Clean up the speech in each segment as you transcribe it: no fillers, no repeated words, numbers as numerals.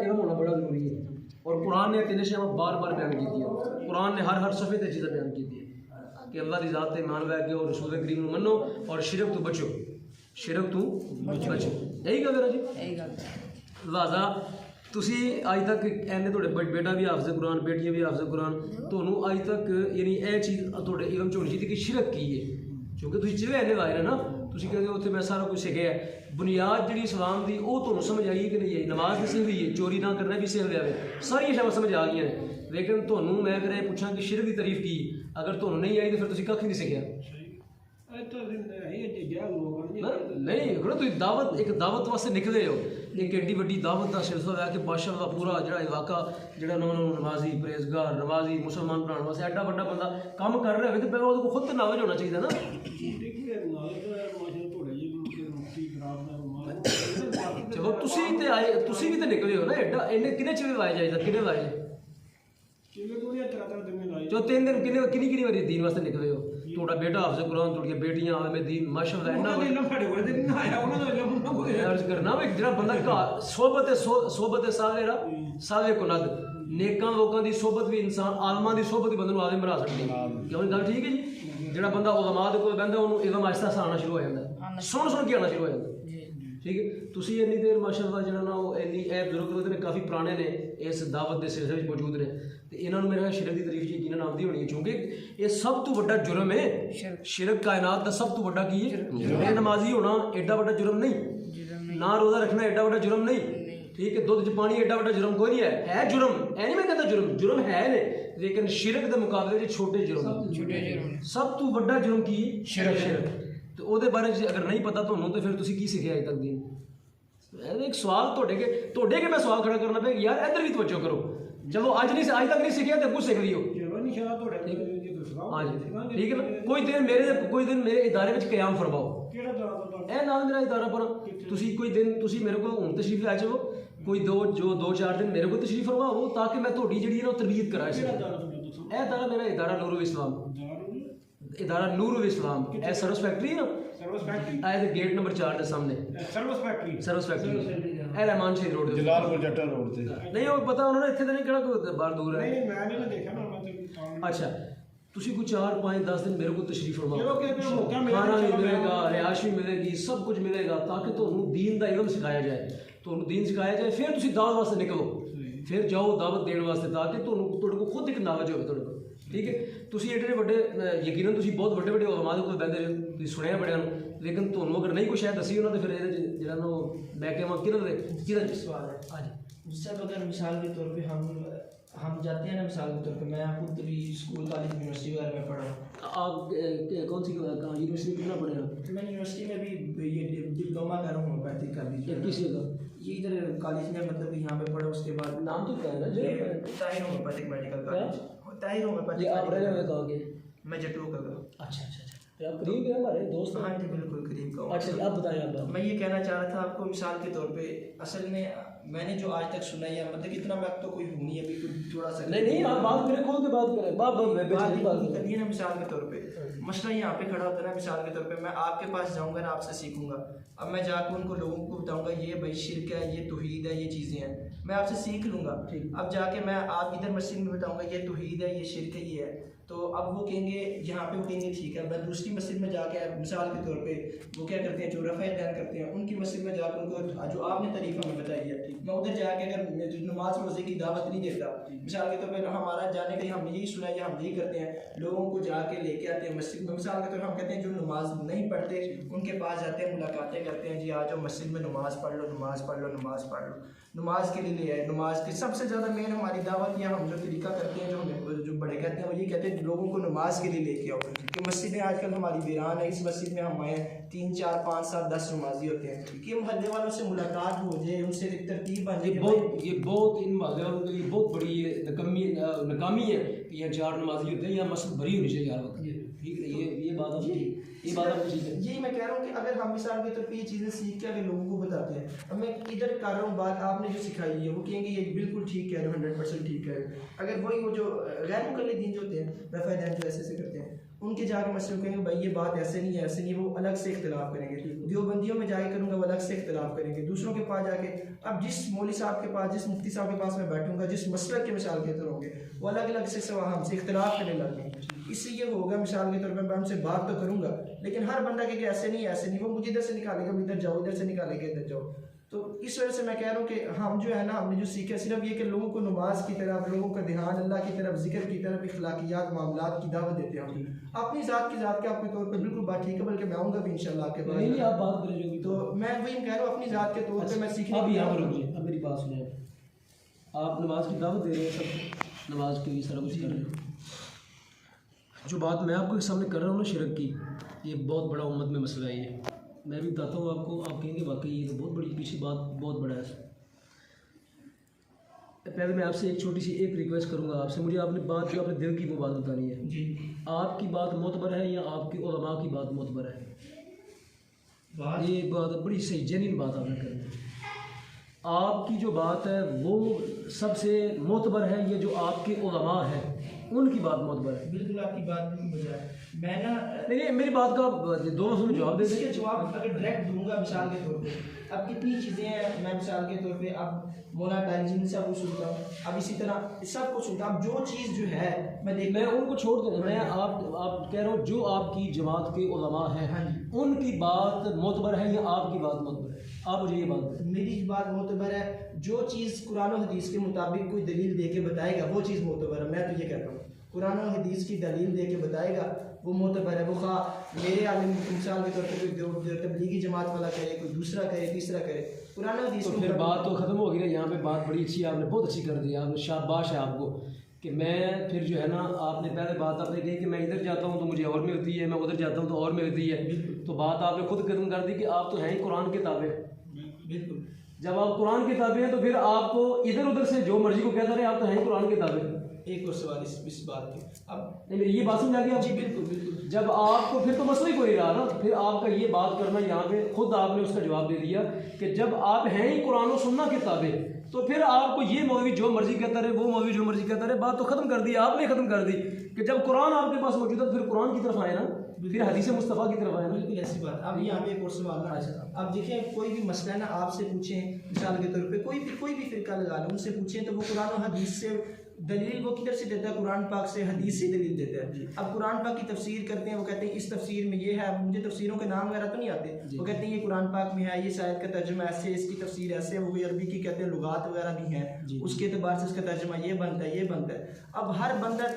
इल्म होना बड़ा ज़रूरी है। और कुरान ने तीन शयां बार बार बयान की है। कुरान ने हर सफ़े ते चीज़ें बयान की है कि अल्लाह की ज़ात ते ईमान लै के और रसूल करीम को मनो और शिरक तो बचो, शिरक तो बचो। यही गल है जी। लिहाजा तुसी अज तक इन्ने थोड़े बेटा भी हाफिज़ कुरान, बेटियां भी हाफिज़ कुरान, तुहानू अज तक यानी यह चीज़ थोड़े इल्म च होनी चाहिए कि शिरक की है, क्योंकि तुम चिवे इन्ने लाए ने ना, तुम कहते हो उत्थे मैं सारा कुछ सीखिया है। बुनियाद जी इस्लाम की वो तुहानू समझ आई है कि नहीं आई? नमाज भी सीख ली है, चोरी ना करना भी सीख लिया, सारिया शैवां समझ आ गई हैं। लेकिन तुहानू मैं अगर यह पूछा कि शिरक की तारीफ की, अगर तुहानू नहीं आई तो फिर तुसीं कख नहीं सीखिया। नहीं करो तुम दावत एक दावत वास्ते निकले हो, एक एड्डी वड्डी दावत का सिलसिला है कि बादशाह का पूरा जो इलाका जो नमाजी परहेजगार नमाजी मुसलमान बनाने वास्ते एडा बड़ा बंदा काम कर रहा है तो पहले वो खुद तो नॉलेज होना चाहिए ना। चलो तुसी ते आए, तुसी भी तो निकले हो ना एडा, इन्हें किन्ने चिवे लाए जाए, किन्ने लाए जो 3 दिन किन्ने किन्नी किन्नी बारी दीन वास्ते निकले हो? थोड़ा बेटा हाफिज़ कुरान, थोड़ी बेटियां आलम दीन माशाअल्लाह इन्ना अर्ज करना भाई जेड़ा बंदा घर सोबत साले को नद नेकां लोकां दी सोबत भी इंसान आलमां दी सोबत भी बंदे नूं आलिम बना सकदी है। क्यों गल ठीक है जी। जेड़ा बंदा उलमा दे कोल बहिंदा उहनूं इल्म आहिस्ता आहिस्ता आना शुरू हो जांदा, सुन के आना शुरू हो जांदा। ठीक है, तुसी इन्नी देर माशाअल्लाह जेड़ा ना वो इन्नी ए बुजुर्ग ने काफ़ी पुराने ने इस दावत के सिलसिले में मौजूद ने, तो इन्होंने मेरे शिरक की तारीफ यकीनन आती होनी है, क्योंकि ये सब तो बड़ा जुर्म है। शिरक कायनात का सब तो बड़ा की है, नमाजी होना एडा बड़ा जुर्म नहीं, ना रोज़ा रखना एडा बड़ा जुर्म नहीं। ठीक है, दूध च पानी एडा बड़ा जुर्म कोई नहीं है जुर्म, ऐ नहीं मैं कहता जुर्म है ने, लेकिन शिरक के मुकाबले छोटे जुर्म, सब तो बड़ा जुर्म की शिरक। तो वो बारे अगर नहीं पता तो फिर तुसी की सीखे अज तक दीन? एक सवाल थोड़े के मैं सवाल खड़ा करना पे यार इधर भी तवज्जो करो। चलो अज तक नहीं सीखिया तो कुछ सीख लियो। हाँ जी ठीक है ना। कोई दिन मेरे इदारे में क्याम फरमाओ, ए नाल मेरा इदारा पर तुसी कोई दिन तुसी मेरे को हुण तशरीफ लै चलो, कोई 2-4 दिन मेरे को तशरीफ फरमाओ ताकि मैं थोड़ी जी है तरबियत करा। ए दारा मेरा इदारा नूरुल इस्लाम, इदारा नूरुल इस्लाम ए सर्विस फैक्ट्री ना, ए गेट नंबर 4 के सामने सर्विस फैक्ट्री ए रहमान शहीद रोड जलालपुर जट्टा रोड से नहीं वो पता उन्होंने इत्थे तो नहीं, केड़ा बाहर दूर है। नहीं मैं नहीं देखा ना। अच्छा तुसी कोई 4-5-10 दिन मेरे को तशरीफ फरमाओ, खाना भी मिलेगा, रिहाइश भी मिलेगी, सब कुछ मिलेगा ताकि तुहानू दीन दा इल्म सिखाया जाए, तुहानू दीन सिखाया जाए, फिर तुसी दावत वास्ते निकलो, फिर जाओ दावत देने वास्ते ताकि तुहानू को खुद एक नॉलेज हो तुहाडे को। ठीक है, तुसी एडे बड़े यकीनन तुसी बहुत बड़े बड़े उलमा दे कोल बहिंदे सुनिया बड़ियां, लेकिन तुहानू अगर नहीं कुछ है दसी उन्होंने फिर जेड़ा ना मैं कहवा किहदा सवाल है। हाँ जी सर अगर मिसाल के तौर पे हम जाते हैं ना, मिसाल के तौर पे मैं खुद भी स्कूल कॉलेज यूनिवर्सिटी वगैरह में पढ़ा हूँ। आप कौन सी यूनिवर्सिटी कितना पढ़े हो? मैं यूनिवर्सिटी में भी ये डिप्लोमा कर रहा हूँ होम्योपैथिक का भी। किस जगह? ये इधर कॉलेज में मतलब यहाँ पे पढ़ा, उसके बाद नाम तो क्या है ना? Tahir homeopathic medical college, Tahir homeopathic. आप रहे हुए कहाँ के? मैं जटू का। अच्छा अच्छा अच्छा, आप करीब है हमारे दोस्त? हाँ जी बिल्कुल करीब का। अच्छा आप बताएं। आप मैं ये कहना चाह रहा था आपको, मिसाल के तौर पे असल में मैंने जो आज तक सुना है, मतलब इतना मैं तो कोई हूँ नहीं अभी, कुछ थोड़ा सा नहीं आप बात करें, खोल के बात करें, बात करनी है ना। मिसाल के तौर पे मसला यहाँ पे खड़ा होता है ना, मिसाल के तौर पे मैं आपके पास जाऊँगा ना, आपसे सीखूंगा, अब मैं जाकर उनको लोगों को बताऊँगा ये भाई शिरक है, ये तौहीद है, ये चीज़ें हैं, मैं आपसे सीख लूँगा। अब जाके मैं आप इधर मस्जिद में बताऊँगा ये तौहीद है, ये शिरक है, ये है, तो अब वो कहेंगे यहाँ पे, वो कहेंगे ठीक है। मैं दूसरी मस्जिद में जाके मिसाल के तौर पे वो क्या करते हैं, जो रफ़ा बयान करते हैं, उनकी मस्जिद में जाकर उनको जो आपने तरीक़ा हमें बताई है, मैं उधर जाके अगर नमाज रोज़े की दावत नहीं देता, मिसाल के तौर पर हमारा जाने का हम यही सुना है, हम यही करते हैं, लोगों को जाके लेके आते हैं मस्जिद में। मिसाल के तौर पर हम कहते हैं जो नमाज नहीं पढ़ते उनके पास जाते हैं, मुलाकातें करते हैं, जी आ जाओ मस्जिद में नमाज़ पढ़ लो, नमाज़ पढ़ लो, नमाज़ पढ़ लो। नमाज के लिए ले आए, नमाज की सबसे ज़्यादा मेन हमारी दावत या हम जो तरीका करते हैं, जो बड़े कहते हैं, वो ये कहते हैं लोगों को नमाज के लिए लेके आओ, कि मस्जिदें आजकल हमारी वीरान है, इस मस्जिद में हम आए 3, 4, 5, 7, 10 नमाजी होते हैं, कि मोहल्ले वालों से मुलाकात हो जाए, उनसे एक तरतीब बन जाए। ये बहुत इन मोहल्ले वालों के लिए बहुत बड़ी नाकामी है कि यहाँ 4 नमाजी होते हैं, यहाँ मस्जिद भरी होनी चाहिए हर वक्त। ठीक है, ये बात आप ठीक है। यही मैं कह रहा हूँ कि अगर हम मिसाल के तौर पे ये चीज़ें सीख के अगर लोगों को बताते हैं, अब मैं इधर कर रहा हूँ बात, आपने जो सिखाई है वो कहेंगे ये बिल्कुल ठीक कह रहे हो, 100% ठीक है। अगर वही वो जो गैर मुकल्लिदीन जो होते हैं, रफ़ा जो ऐसे करते हैं, उनके जाके मसले कहेंगे भाई ये बात ऐसे नहीं है, ऐसे नहीं, वो अलग से इख्तिलाफ करेंगे। देवबंदियों में जाके करूँगा वो अलग से इख्तिलाफ करेंगे। दूसरों के पास जाके, अब जिस मौलवी साहब के पास, जिस मुफ्ती साहब के पास मैं बैठूंगा, जिस मसलक के मिसाल के तौर होंगे, वो अलग अलग से सवा हमसे इख्तिलाफ करने लगेंगे। इससे ये होगा मिसाल के तौर पर मैं उनसे बात तो करूँगा, लेकिन हर बंदा के ऐसे नहीं ऐसे नहीं, वो मुझे इधर से निकालेगा, इधर जाओ, इधर से निकालेगा, इधर जाओ। तो इस वजह से मैं कह रहा हूँ कि हम जो है ना, हमने जो सीखा सिर्फ ये कि लोगों को नमाज की तरफ, लोगों का ध्यान अल्लाह की तरफ, जिक्र की तरफ, इखलाकियात मामलात की दावत देते हैं हम अपनी ज़ात की ज़ात के आपके तौर पर बिल्कुल बात ठीक है, बल्कि मैं आऊँगा भी इंशाल्लाह आपके पास। नहीं आप बात करें जो भी, तो मैं वही कह रहा हूँ अपनी ज़ात के तौर पर मैं सीखने अब यहाँ पर रुकिए, अब मेरी बात सुनिए। आप नमाज की दावत दे रहे हैं, सब नमाज के लिए सारा कुछ कर रहे हैं। जो बात मैं आपके सामने कर रहा हूँ ना शिरक की, ये बहुत बड़ा उम्मत में मसला है। ये मैं भी बताता हूँ आपको, आप कहेंगे वाकई ये तो बहुत बड़ी पीछे बात, बहुत बड़ा है। पहले मैं आपसे एक छोटी सी एक रिक्वेस्ट करूँगा आपसे, मुझे आपने बात जो अपने दिल की वो बात बतानी है। जी, आपकी बात मोतबर है या आपकी उलमा की बात मोतबर है? ये बात बड़ी सही जेन्युइन बात आपने करनी है। आपकी जो बात है वो सबसे मोतबर है, ये जो आपके उलमा है उनकी बात मोतबर है। बिल्कुल आपकी बात बजाय मैं ना नहीं मेरी बात का दोनों में जवाब दे इसके जवाब अगर डायरेक्ट दूंगा मिसाल के तौर पे, अब कितनी चीज़ें हैं, मैं मिसाल के तौर पे अब मौलाना तालिजिन से आपको सुनता हूँ, अब इसी तरह सबको सुनता हूँ। जो चीज़ जो है मैं उनको छोड़ दूँगा। मैं आप कह रहा हूँ जो आपकी जमात के उलमा हैं, हाँ जी, उनकी बात मोतबर है या आपकी बात मोतबर है? आप मुझे ये बात बताएं। मेरी बात मोतबर है, जो चीज़ कुरान और हदीस के मुताबिक कोई दलील दे के बताएगा वो चीज़ मोतबर है। मैं तो ये कहता हूँ कुरान और हदीस की दलील दे के बताएगा वो मोतबर है। वो खा मेरे आलिम मिसाल के तौर पर कोई तबलीगी जमात वाला करे, कोई दूसरा करे, तीसरा करे, कुरान और हदीस तो फिर बात तो ख़त्म होगी ना। यहाँ पे बात बड़ी अच्छी, आपने बहुत अच्छी कर दी, आपने शाबाश है आपको कि मैं फिर जो है ना, आपने पहले बात आपने कही कि मैं इधर जाता हूँ तो मुझे और मिलती है, मैं उधर जाता हूँ तो और मिलती है। तो बात आपने खुद खत्म कर दी कि आप तो हैं ही कुरान के ताबे। बिल्कुल, जब आप कुरान के ताबे हैं तो फिर आपको इधर उधर से जो मर्जी को कहता रहे, आप तो हैं ही कुरान के ताबे। एक और सवाल इस बात पे, अब नहीं मेरी ये बात समझ आ गई आप? जी बिल्कुल बिल्कुल। जब आपको फिर तो मसला ही कोई रहा ना, फिर आपका ये बात करना यहाँ पे खुद आपने उसका जवाब दे दिया कि जब आप हैं ही कुरान और सुन्ना के ताबे, तो फिर आपको ये मौलवी जो मर्जी कहता रहे, वो मौलवी जो मर्जी कहता रहे, बात तो खत्म कर दी आपने, खत्म कर दी कि जब कुरान आपके पास मौजूद है फिर कुरान की तरफ आए ना, फिर हदीस मुस्तफ़ा की तरफ आए ना। बिल्कुल ऐसी बात। अब यहाँ पे एक और सवाल ना, अब देखिए कोई भी मसला है ना, आपसे पूछें मिसाल के तौर पे, कोई भी फिरका लगा लो, उनसे पूछें तो वो कुरान और हदीस से दलील वो किधर से देता है? कुरान पाक से, हदीस से दलील देता है। अब कुरान पाक की तफसीर करते हैं, वो कहते हैं इस तफसीर में ये है, अब मुझे तफसीरों के नाम वगैरह तो नहीं आते, वो कहते हैं ये कुरान पाक में है, ये शायद का तर्जुमा ऐसे, इसकी तफसीर ऐसे, वो अरबी की कहते हैं लुगात वगैरह भी हैं, उसके एतबार से इसका तर्जुमा ये बनता है, ये बनता है। अब हर बंदा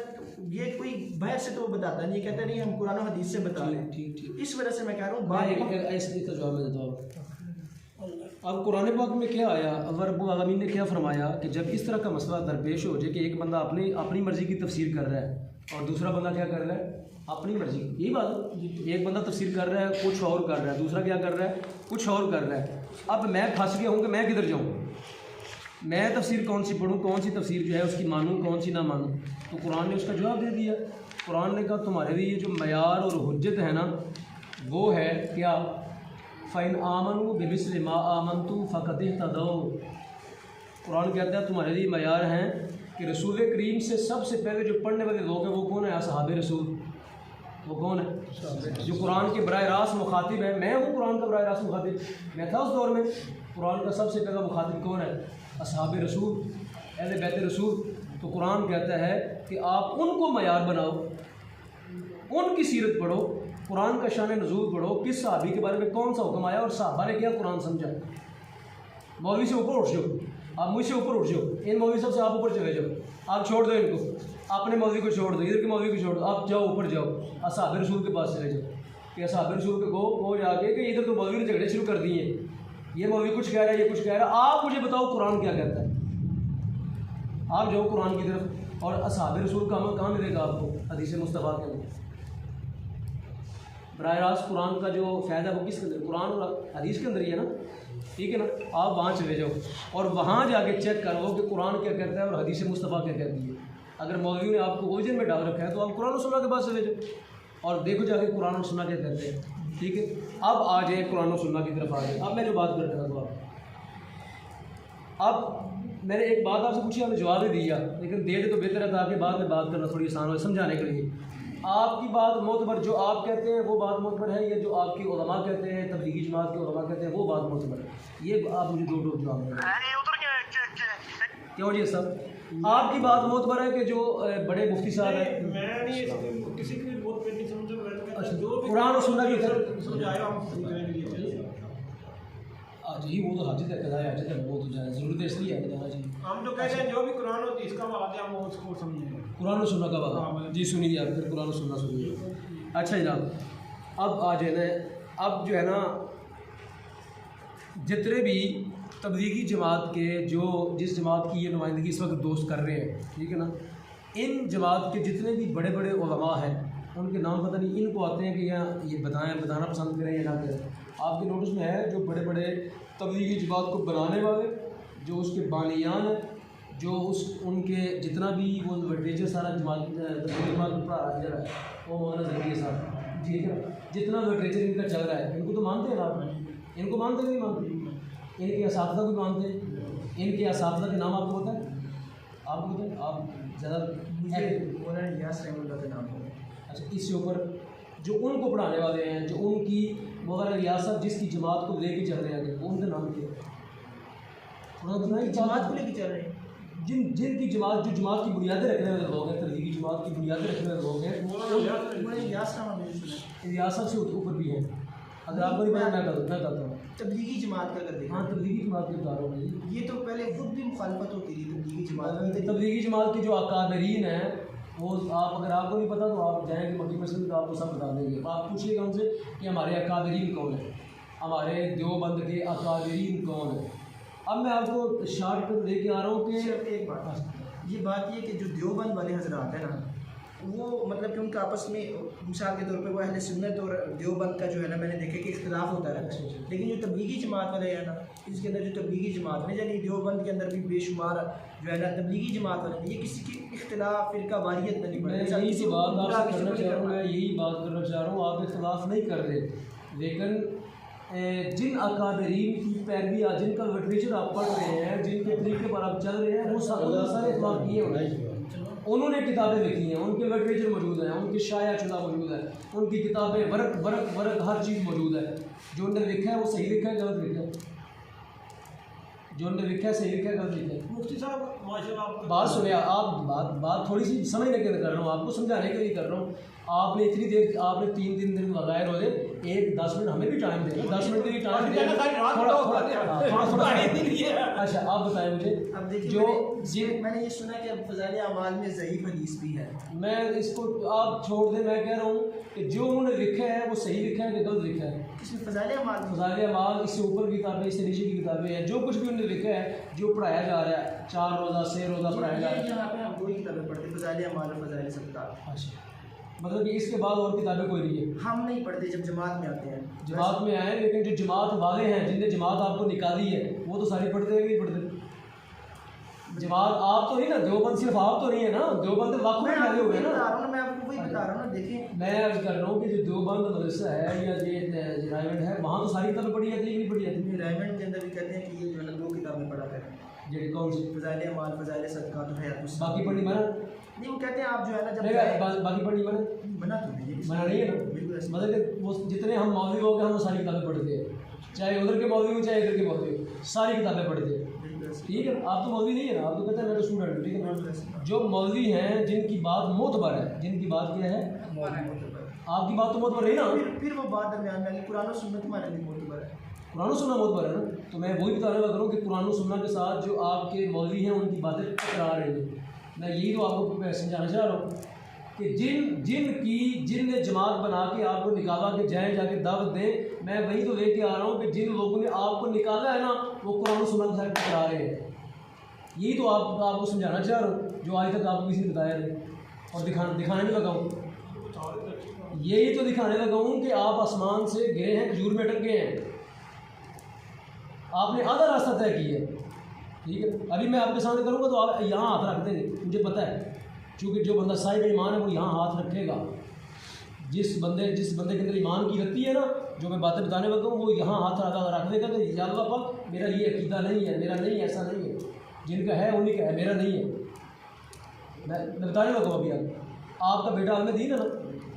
ये कोई बहस से तो वो बताता नहीं, ये कहता नहीं हम कुरान और हदीस से बता रहे हैं। ठीक, इस वजह से मैं कह रहा हूँ ऐसे जवाब में देता हूँ। अब कुरान पाक में क्या आया, अल्लाह रब्बुल आलमीन ने क्या फरमाया कि जब इस तरह का मसला दरपेश हो जाए कि एक बंदा अपनी मर्ज़ी की तफसीर कर रहा है और दूसरा बंदा क्या कर रहा है? अपनी मर्ज़ी। यही बात, एक बंदा तफसीर कर रहा है कुछ और कर रहा है, दूसरा क्या कर रहा है? कुछ और कर रहा है। अब मैं फंस गया हूँ कि मैं किधर जाऊँ, मैं तफसीर कौन सी पढ़ूँ, कौन सी तफसीर जो है उसकी मानूँ, कौन सी ना मानूँ? तो कुरान ने उसका जवाब दे दिया। कुरान ने कहा तुम्हारे लिए जो मयार और हुज्जत है ना, वो है क्या? फ़ैन आमनू बिमिस्ल मा आमनतु फ़क़द इह्तदौ। कुरान कहता है तुम्हारे लिए मयार हैं कि रसूल करीम से सबसे पहले जो पढ़ने वाले लोग हैं वो कौन है? असहाबे रसूल। वो कौन है? जो कुरान के बराह रास्त मुखातिब है। मैं हूँ कुरान का बराह रास्त मुखातिब, मैं था उस दौर में। कुरान का सबसे पहला मुखातिब कौन है? असहाबे रसूल, अहले बैत रसूल। तो कुरान कहता है कि आप उनको मयार बनाओ, उनकी सीरत पढ़ो, कुरान का शान नज़ूल पढ़ो, किस सहाबी के बारे में कौन सा हुक्म आया और सहाबा ने क्या कुरान समझा। मौलवी से ऊपर उठ जाओ, आप मुझसे ऊपर उठ जाओ, इन मौलवी सब से आप ऊपर चले जाओ, आप छोड़ दो इनको, अपने मौलवी को छोड़ दो, इधर के मौलवी को छोड़ दो, आप जाओ ऊपर जाओ, असहाबे रसूल के पास चले जाओ कि असहाबे रसूल के को जाके कि इधर तो मौलवी ने झगड़े शुरू कर दिए, ये मौलवी कुछ कह रहा है, ये कुछ कह रहा है, आप मुझे बताओ कुरान क्या कहता है। आप जाओ कुरान की तरफ, और असहाबे रसूल का अमल कहाँ मिलेगा आपको? हदीस मुस्तफ़ा के अंदर। बराह रास्त कुरान का जो फ़ायदा है वो किसके अंदर? कुरान और हदीस के अंदर ही है ना, ठीक है ना। आप वहाँ चले जाओ और वहाँ जाके चेक करो कि कुरान क्या कहता है और हदीस मुस्तफ़ा क्या कहती है। अगर मौलवी ने आपको ओरिजिन में डाल रखा है तो आप कुरान और सुन्ना के पास चले जाओ और देखो जाके कुरान और सुन्ना क्या कहते हैं, ठीक है। अब आ जाए कुरान और सुन्ना की तरफ आ जाए। अब मैं जो बात कर रहा था, अब मैंने एक बात आपसे पूछी, आपने जवाब ही दिया, लेकिन दे दे तो बेहतर है ताकि बाद में बात करना थोड़ी आसान हो समझाने के लिए। आपकी बात मोतबर, जो आप कहते हैं वो बात मोतबर है, या जो आपके उलमा कहते हैं, तबलीगी जमात के उलमा कहते हैं वो बात मोतबर है? ये आप मुझे दो जवाब दें। क्यों जी सब आपकी बात मोतबर है कि जो बड़े मुफ्ती साहब हैं, मैं नहीं किसी की बहुत नहीं समझ रहा, अच्छा, जो भी कुरान और सुन्नत की तरफ समझाएगा हम समझाने के लिए। आज ही वो तो हाजिर है, कदा हाजिर है, वो तो ज़रूरत इसलिए है जाना चाहिए। हम तो कहते हैं जो भी कुरान और हदीस का वाक़ है हम उसको समझेंगे। कुरान और सुन्नत का हाँ, बात जी सुनिए, आप फिर कुरान और सुन्नत सुनिए। अच्छा जनाब, अब आज है ना, अब जो है ना जितने भी तबलीगी जमात के जो जिस जमात की ये नुमाइंदगी इस वक्त दोस्त कर रहे हैं, ठीक है ना, इन जमात के जितने भी बड़े बड़े उलमा हैं उनके नाम पता नहीं, इनको आते हैं कि यहाँ ये बताना पसंद करें या ना करें। आपके नोटिस में है जो बड़े बड़े तबलीगी जमात को बनाने वाले, जो उसके बानियान हैं, जो उनके जितना भी वो लिटरेचर सारा तबलीगी जमात को पढ़ा रहा है वो मौलाना ज़कीर साहब, ठीक है, जितना लिटरेचर इनका चल रहा है, इनको तो मानते हैं आप, इनको मानते नहीं मानते, इनके असातिज़ा को मानते हैं। इनके असातिज़ा के नाम आपको पता है? आपको पता है? आप ज़्यादा मौलाना इलियास रहमतुल्लाह के नाम पर। अच्छा, इसके ऊपर जो उनको पढ़ाने वाले हैं, जो उनकी मौलाना इलियास साहब जिसकी जमात को लेके चल रहे हैं, वो उनका नाम क्या है? थोड़ा बताइए। जमात को लेके चल रहे हैं, जिनकी जमात, जो जमात की बुनियादें रखने वाले लोग हैं, तबलीगी जमात की बुनियादें रखने वाले लोग हैं, मौलाना इलियास नाम मैंने सुना है। इलियास साहब से ऊपर भी हैं। अगर आपको नहीं पता, मैं कहता हूँ तबलीगी जमात का अगर देखा, हाँ, तबलीगी जमात के बता रहा हूँ मैं। ये तो पहले खुद भी मुखालफत होती थी तबलीगी जमात की। तबलीगी जमात के जो अकादरीन हैं वो, आप अगर आपको नहीं पता तो आप जाएंगे मक्की मस्जिद तो आपको सब बता देंगे। आप पूछिएगा उनसे कि हमारे अकादरीन कौन है, हमारे देवबंद के अकादरीन कौन है। अब मैं आपको शार्ट पर लेके आ रहा हूँ कि सिर्फ एक बात, ये बात ये कि जो देवबंद वाले हजरात हैं ना, वो मतलब कि उनका आपस में मिसाल के तौर पे वो अहले सुन्नत और देवबंद का जो है ना, मैंने देखा कि इख्तिलाफ होता रहता है। लेकिन जो तबलीगी जमात वाले हैं ना, इसके अंदर जो तबलीगी जमात है, यानी देवबंद के अंदर भी बेशुमार जो है ना तबलीगी जमात वाले हैं, ये किसी की इख्तिलाफ फिरका वारियत नहीं मैं पड़ती। यही सी बात आपसे करना चाह रहा हूँ, मैं यही बात करना चाह रहा हूँ, आप इख्तिलाफ नहीं कर रहे, लेकिन जिन अकादरीन की पैरवी, जिनका लिटरेचर आप पढ़ रहे हैं, जिनके तरीके पर आप चल रहे हैं, वो सारे इख्तिलाफ किए हुए, उन्होंने किताबें लिखी हैं, उनके लिटरेचर मौजूद हैं, उनकी शाया शुदा मौजूद है, उनकी किताबें वर्क हर चीज़ मौजूद है। जो उन्होंने लिखा है वो सही लिखा है, गलत लिखा है? जो उन्होंने लिखा है सही लिखा है, गलत लिखा है? मुफ्ती साहब माशाल्लाह बात सुनिए, आप बात थोड़ी सी समझने के लिए कर रहा हूँ, आपको समझाने के लिए कर रहा हूँ। आपने इतनी देर, आपने 3 दिन लगाए रोजे, 10 मिनट हमें भी टाइम देना, 10 मिनट के लिए टाइम देना, थोड़ा अच्छा आप बताएं मुझे। अब देखिए, जो मैंने ये सुना कि अब फज़ाइल अमाल में ज़ईफ़ हदीस भी है। मैं इसको आप छोड़ दें, मैं कह रहा हूँ कि जो उन्होंने लिखा है वो सही लिखा है कि गलत लिखा है? किसमें फज़ाइल अमाल में? फज़ाइल अमाल, इससे ऊपर की किताबें, इससे नीचे की किताबें हैं, जो कुछ भी उन्होंने लिखा है, जो पढ़ाया जा रहा है, 4 रोज़ा 6 रोज़ा पढ़ाया जा रहा है। यहाँ पे हम 2 ही किताबें पढ़ते हैं, फज़ाइल अमाल और फज़ाइल सत्तार। अच्छा, मतलब कि इसके बाद और किताबें कोई नहीं है? हम नहीं पढ़ते जब जमात में आते हैं। जमात में आए, लेकिन जो जमात वाले हैं जिनने जमात आपको निकाली है वो तो सारी पढ़ते हैं, नहीं पढ़ते? जमात आप तो नहीं ना, देवबंद सिर्फ आप तो नहीं है ना, देवबंद लाखों में फैले हुए हैं ना। मैं आपको वही बता रहा हूँ ना, देखिए मैं अर्ज कर रहा हूँ कि जो देवबंद मदरसा है या ये रायमंड है, वहाँ तो सारी किताबें पढ़ी जाती है, नहीं पढ़ी जाती? रायमंड के अंदर भी कहते हैं कि ये जो है ना 2 किताबें पढ़ा करें, जी कौन सी? फज़ाइल अमाल, फज़ाइल सदका तो है, बाकी पढ़ी मना नहीं, वो कहते हैं आप जो है ना जब बाकी पढ़ी मना मना तो नहीं है, मना नहीं है ना, बिल्कुल ऐसा। मतलब कि वो जितने हम मौलवी लोग हैं हम वो सारी किताबें पढ़ते हैं, चाहे उधर के मौलवी हो चाहे इधर के मौलवी हो, सारी किताबें पढ़ते हैं, बिल्कुल ऐसा। ठीक है? आप तो मौलवी नहीं है ना, आप तो कहते हैं मैं तो स्टूडेंट हूँ, ठीक है? बिल्कुल ऐसा। जो मौलवी हैं जिनकी बात मोतबर है, जिनकी बात क्या है, आपकी बात तो मोतबर नहीं ना, फिर वो बात दरमियान में आ गई, कुरान और सुन्नत हमारे लिए मोतबर है। कुरान और सुन्ना मोतबर है ना, तो मैं वही बताने लगा हूँ कि कुरान और सुन्ना के साथ जो आपके मौलवी हैं उनकी बातें टकरा रही हैं। मैं यही तो आपको समझाना चाह रहा हूँ कि जिनने जमात बना के आपको निकाला कि जाए जाके दावत दें, मैं वही तो लेके आ रहा हूँ कि जिन लोगों ने आपको निकाला है ना वो कुरान और सुन्ना के साथ टकरा रहे हैं। यही तो आपको समझाना चाह रहा हूँ, जो आज तक आपको किसी ने बताया नहीं, और दिखाने भी लगा हूँ, यही तो दिखाने लगा हूँ कि आप आसमान से गिरे हैं, खजूर में अटक गए हैं, आपने आधा रास्ता तय किया है, ठीक है? अभी मैं आपके सामने करूँगा तो आप यहाँ हाथ रख देंगे, मुझे पता है, क्योंकि जो बंदा साहिब ईमान है वो यहाँ हाथ रखेगा। जिस बंदे के अंदर ईमान की रखती है ना, जो मैं बातें बताने लगा हूँ, वो यहाँ हाथ रख देगा तो या अल्लाह पाक मेरा ये अकीदा नहीं है, मेरा नहीं, ऐसा नहीं है, जिनका है उन्हीं का है, मेरा नहीं है। मैं बताने लगा हूँ अभी आपका बेटा अहमदीन है ना,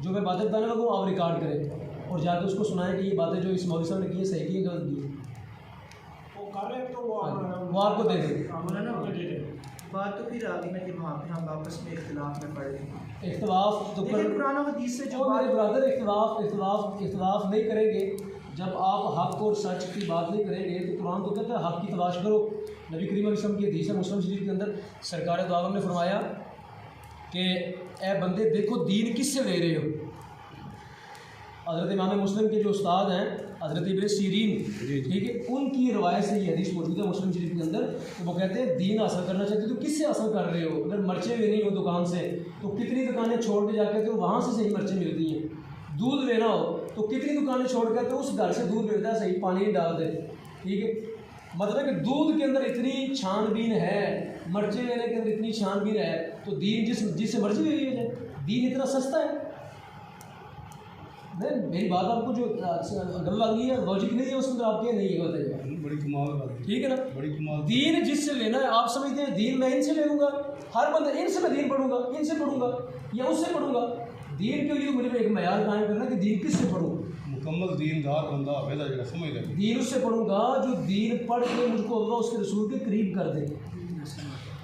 जो मैं बातें बताने लगा आप रिकॉर्ड करें और जाके उसको सुनाएं कि ये बातें जो इस मौलवी साहब ने की है सही की है गलत की है। वो कर रहे तो वो आपको दे देंगे। मौलाना बात तो फिर आ गई ना कि वहाँ पे हम आपस में इख्तिलाफ में पड़ गए। इख्तिलाफ तो लेकिन कुरान और हदीस से जो मेरे बात ब्रदर इख्तिलाफ नहीं करेंगे। जब आप हक और सच की बात नहीं करेंगे तो कुरान तो कहता है हक की तलाश करो। नबी करीम अलैहि वसल्लम की हदीस है मुस्लिम शरीफ के अंदर सरकार दो आलम ने फरमाया कि ए बंदे देखो दीन किससे ले रहे हो। हज़रत इमाम मुस्लिम के जो उस्ताद हैं हज़रत इब्न सीरीन, ठीक है, उनकी रवायत से ये हदीस मौजूद है मुस्लिम शरीफ के अंदर। तो वो कहते हैं दीन हासिल करना चाहते हो तो किससे हासिल कर रहे हो। अगर मर्चें भी नहीं हो दुकान से तो कितनी दुकानें छोड़ के जाके तो वहाँ से सही मर्चें मिलती हैं। दूध लेना हो तो कितनी दुकानें छोड़ कर तो उस घर से दूध मिलता है, सही पानी नहीं डाल दे, ठीक है। मतलब कि दूध के अंदर इतनी छानबीन है, मर्चें लेने के अंदर इतनी छानबीन है, तो दीन जिससे मर्जी ले लिया जाए। दीन इतना सस्ता है। नहीं, मेरी बात आपको जो गलत लगी है लॉजिक नहीं है उसमें, तो आपके नहीं है बताइए। बड़ी कमाल बात है, ठीक है ना, बड़ी कमाल। दीन जिससे लेना है आप समझते हैं दीन मैं इनसे ले लूँगा, हर बंदा इनसे मैं दीन पढ़ूंगा, इनसे पढ़ूंगा या उससे पढ़ूंगा। दीन के लिए मुझे एक मयार कायम करना कि दीन किससे पढ़ूँ। मुकम्मल दीनदार बंदा होगा जो समझ ले। दीन उससे पढ़ूंगा जो दीन पढ़ के मुझको अल्लाह उसके रसूल के करीब कर दे,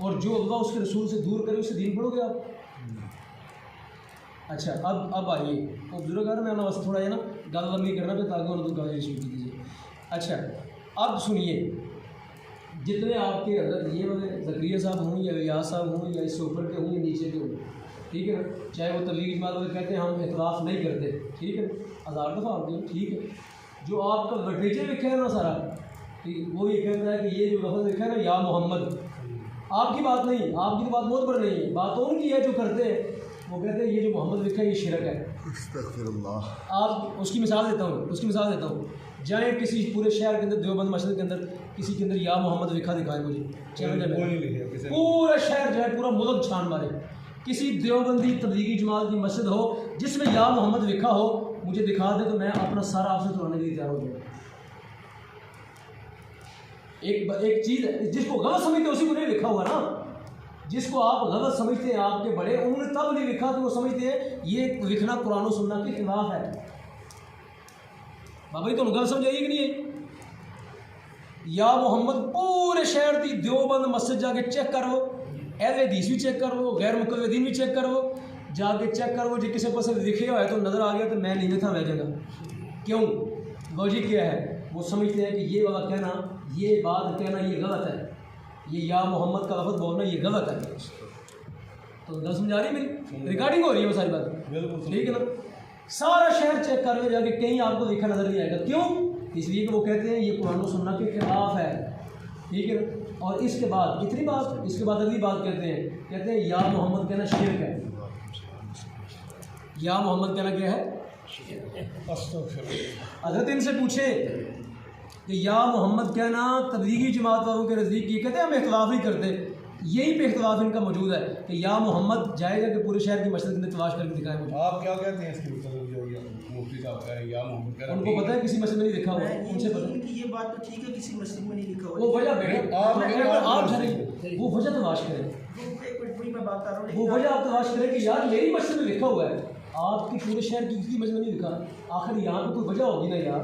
और जो अल्लाह उसके रसूल से दूर करे उससे दीन पढ़ोगे आप। अच्छा अब आइए तो बुजुर्ग मैं अपना वास्ते थोड़ा है ना गल लंबी करना पे ताकि उन्होंने गाली शुरू की दीजिए। अच्छा अब सुनिए, जितने आपके अगर ये वाले ज़करिया साहब हों या रियाज साहब हों या इससे ऊपर के हों या नीचे के हों, ठीक है ना, चाहे वो तबलीग जमात वाले कहते हैं हम इख्तिलाफ नहीं करते, ठीक है, 1000 दफ़ा आप दें, ठीक है। जो आपका लिटरेचर लिखा है ना सारा, ठीक, वो ये कहता है कि ये जो लफ्ज़ लिखा है ना या मोहम्मद, आपकी बात नहीं, आपकी तो बात बहुत बड़ी नहीं है, बात उनकी है जो करते हैं। वो कहते हैं ये जो मोहम्मद लिखा है ये शिरक है। अस्तग़फिरुल्लाह। आप उसकी मिसाल देता हूँ, जाए किसी पूरे शहर के अंदर देवबंद मस्जिद के अंदर किसी के अंदर या मोहम्मद लिखा दिखाए मुझे, पूरा शहर जो है पूरा मुल्क छान मारे, किसी देवबंदी तबलीगी जमात की मस्जिद हो जिसमें या मोहम्मद लिखा हो, मुझे दिखा दे तो मैं अपना सारा आपसे तोड़ने के लिए तैयार हो जाऊँ। एक चीज़ है जिसको गलत समझते उसी को नहीं लिखा हुआ ना, जिसको आप गलत समझते हैं आपके बड़े, उन्होंने तब नहीं लिखा तो वो समझते हैं ये लिखना कुरान और सुन्नत के खिलाफ है। बाबा जी तो गलत समझाइए कि नहीं है। या मोहम्मद पूरे शहर की देवबंद मस्जिद जाके चेक करो, अहले हदीस भी चेक करो, गैर मुक़ल्लिदीन भी चेक करो, जाके चेक करो जो किसी पास लिखे हुआ है तो नज़र आ गया तो मैं नहीं था वह जगह। क्यों? लॉजिक क्या है, वो समझते हैं कि ये वाला कहना, ये बात कहना ये गलत है, ये या मोहम्मद का लफ्ज़ बोलना ये गलत है। तो गलत समझा रही है, मेरी रिकॉर्डिंग हो रही है वो सारी बात, ठीक है ना। सारा शहर चेक कर ले जाके, कहीं आपको लिखा नजर नहीं आएगा। क्यों? इसलिए कि वो कहते हैं ये कुरान और सुन्नत के खिलाफ है, ठीक है ना। और इसके बाद इतनी बात, इसके बाद अगली बात कहते हैं या मोहम्मद कहना शिरक है। या मोहम्मद कहना क्या है? हज़रत इनसे पूछे कि या मोहम्मद कहना तबलीगी जमात वालों के नज़दीक ये कहते हैं हम इख्तिलाफ नहीं करते, यहीं पे इख्तिलाफ इनका मौजूद है कि या मोहम्मद जाएगा कि पूरे शहर की मस्जिद में तलाश करके दिखाए मुझे। आप क्या कहते हैं इसके मतलब जो मुफ्ती साहब कह रहे हैं या मोहम्मद कह रहे हैं, उनको पता है किसी मस्जिद में नहीं लिखा हुआ, उनसे पता है ये बात तो ठीक है किसी मस्जिद में नहीं लिखा हुआ। वो वजह बेटे आप वो वजह तलाश करें, एक मिनट वही मैं बात कर रहा हूँ। वो वजह आप तलाश करें कि यार मेरी मस्जिद में लिखा हुआ है, आपकी पूरे शहर की किसी मस्जिद में नहीं लिखा, आखिर यहाँ पर कोई वजह होगी ना यार।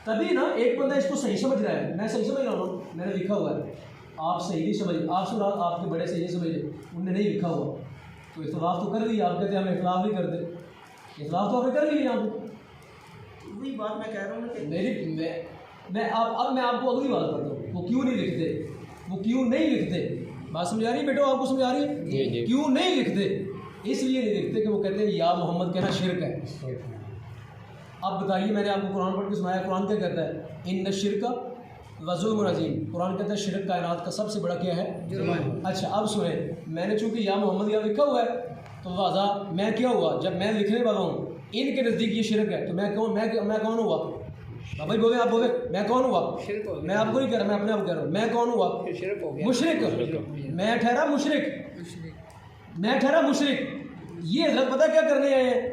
तभी ना एक बंदा इसको सही समझ रहा है, मैं सही समझ रहा हूँ, मैंने लिखा हुआ है, आप सही नहीं समझ, आप सुना आपके बड़े सही समझ रहे, उनने नहीं लिखा हुआ तो इख्तिलाफ तो कर लिया। आप कहते हैं हम इख्तिलाफ नहीं करते, इख्तिलाफ तो आपने कर लिया यहाँ पे। वही बात मैं कह रहा हूँ कि मैं आपको अगली बात करता हूँ, वो क्यों नहीं लिखते, वो क्यों नहीं लिखते। बात समझ आ रही है बेटो, आपको समझ आ रही है क्यों नहीं लिखते? इसलिए नहीं लिखते कि वो कहते हैं या मोहम्मद कहना शिरक है। अब बताइए, मैंने आपको कुरान पढ़ के सुनाया, कुरान क्या कहता है? इन्न शिरका वज़ुल्मुन अज़ीम। कुरान कहता है शिरक कायनात का सबसे बड़ा क्या है? जुर्म है। अच्छा अब सुने, मैंने चूंकि या मोहम्मद यहाँ लिखा हुआ है तो लिहाजा मैं क्या हुआ, जब मैं लिखने वाला हूँ इनके नज़दीक ये शिरक है तो मैं कौन हुआ? भाई बोले, आप बोले मैं कौन हुआ? मैं आपको नहीं कह रहा, मैं अपने आप कह रहा हूँ, मैं कौन हुआ? मुशरिक। मैं ठहरा मुशरिक। ये हज़रत पता क्या करने आए हैं?